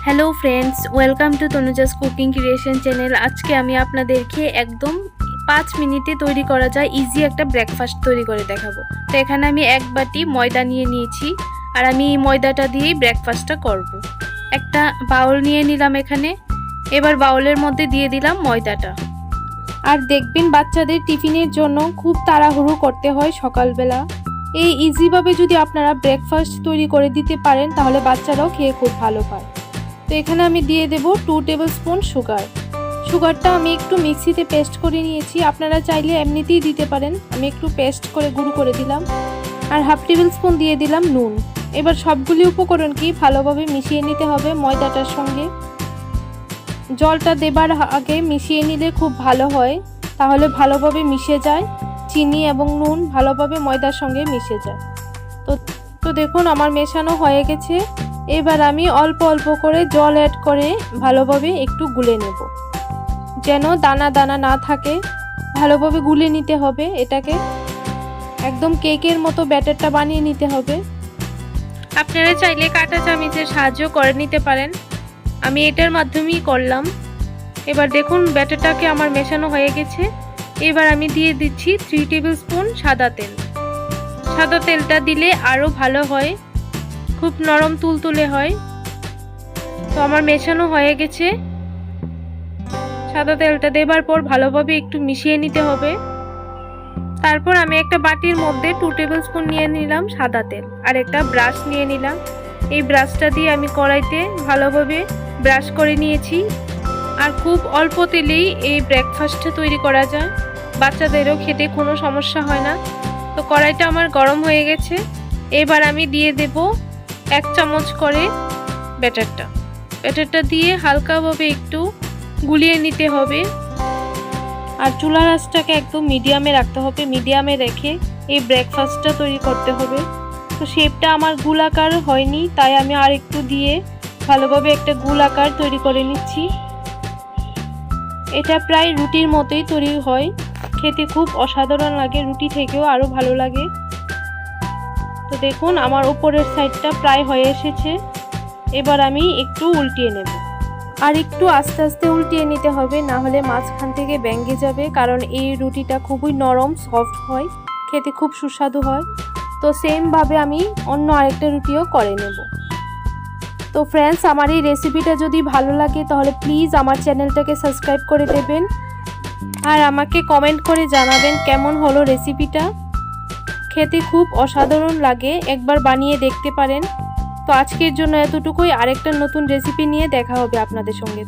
Hello friends, welcome to Tanuja's cooking creation channel. আজকে আমি আপনাদেরকে একদম 5 মিনিটে তৈরি করা যায় ইজি একটা ব্রেকফাস্ট তৈরি করে দেখাবো। তো এখানে আমি 1 বাটি ময়দা নিয়ে নিয়েছি, আর আমি এই ময়দাটা দিয়েই ব্রেকফাস্টটা করব। একটা বাউল নিয়ে নিলাম এখানে। এবার বাউলের মধ্যে দিয়ে দিলাম ময়দাটা। আর দেখবেন বাচ্চাদের টিফিনের জন্য খুব তাড়াহুড়ো করতে হয় সকালবেলা। এই ইজিভাবে যদি আপনারা ব্রেকফাস্ট তৈরি করে দিতে পারেন তাহলে বাচ্চারাও খেয়ে খুব ভালো পায়। তো এখানে আমি দিয়ে দেব 2 টেবিল স্পুন সুগার। সুগারটা আমি একটু মিক্সিতে পেস্ট করে নিয়েছি, আপনারা চাইলে এমনিতেই দিতে পারেন। আমি একটু পেস্ট করে গুঁড়ো করে দিলাম। আর হাফ টেবিল স্পুন দিয়ে দিলাম নুন। এবার সবগুলি উপকরণকে ভালোভাবে মিশিয়ে নিতে হবে ময়দাটার সঙ্গে। জলটা দেবার আগে মিশিয়ে নিলে খুব ভালো হয়, তাহলে ভালোভাবে মিশে যায়, চিনি এবং নুন ভালোভাবে ময়দার সঙ্গে মিশে যায়। তো দেখুন আমার মেশানো হয়ে গেছে। এবার আমি অল্প অল্প করে জল অ্যাড করে ভালোভাবে একটু গুলে নেব, যেন দানা দানা না থাকে। ভালোভাবে গুলে নিতে হবে এটাকে, একদম কেকের মতো ব্যাটারটা বানিয়ে নিতে হবে। আপনারা চাইলে কাঁটা চামচের সাহায্য করে নিতে পারেন, আমি এটার মাধ্যমেই করলাম। এবার দেখুন ব্যাটারটাকে আমার মেশানো হয়ে গেছে। এবার আমি দিয়ে দিচ্ছি 3 টেবিল স্পুন সাদা তেল। সাদা তেলটা দিলে আরও ভালো হয়, খুব নরম তুলতুলে হয়। তো আমার মেশানো হয়ে গেছে। সাদা তেলটা দেবার পর ভালোভাবে একটু মিশিয়ে নিতে হবে। তারপর আমি একটা বাটির মধ্যে 2 টেবিল স্পুন নিয়ে নিলাম সাদা তেল, আর একটা ব্রাশ নিয়ে নিলাম। এই ব্রাশটা দিয়ে আমি কড়াইতে ভালোভাবে ব্রাশ করে নিয়েছি। আর খুব অল্প তেলেই এই ব্রেকফাস্টটা তৈরি করা যায়, বাচ্চাদেরও খেতে কোনো সমস্যা হয় না। তো কড়াইটা আমার গরম হয়ে গেছে। এবার আমি দিয়ে দেব 1 চামচ করে ব্যাটারটা দিয়ে হালকাভাবে একটু গুলিয়ে নিতে হবে। আর চুলার আঁচটাকে একদম মিডিয়ামে রাখতে হবে, মিডিয়ামে রেখে এই ব্রেকফাস্টটা তৈরি করতে হবে। তো শেপটা আমার গোলাকার হয়নি, তাই আমি আর একটু দিয়ে ভালোভাবে একটা গোলাকার তৈরি করে নিচ্ছি। এটা প্রায় রুটির মতোই তৈরি হয়, খেতে খুব অসাধারণ লাগে, রুটি থেকেও আরও ভালো লাগে। তো দেখুন আমার উপরের সাইডটা প্রায় হয়ে এসেছে। এবার আমি একটু উল্টিয়ে নেব, আর একটু আস্তে আস্তে উল্টিয়ে নিতে হবে, না হলে মাঝখান থেকে ভেঙে যাবে। কারণ এই রুটিটা খুবই নরম সফট হয়, খেতে খুব সুস্বাদু হয়। তো সেমভাবে আমি অন্য আরেকটা রুটিও করে নেব। তো ফ্রেন্ডস, আমার এই রেসিপিটা যদি ভালো লাগে তাহলে প্লিজ আমার চ্যানেলটাকে সাবস্ক্রাইব করে দেবেন, আর আমাকে কমেন্ট করে জানাবেন কেমন হলো রেসিপিটা। খেতে খুব অসাধারণ লাগে, একবার বানিয়ে দেখতে পারেন। তো আজকের জন্য এতটুকুই, আরেকটা নতুন রেসিপি নিয়ে দেখা হবে আপনাদের সঙ্গে।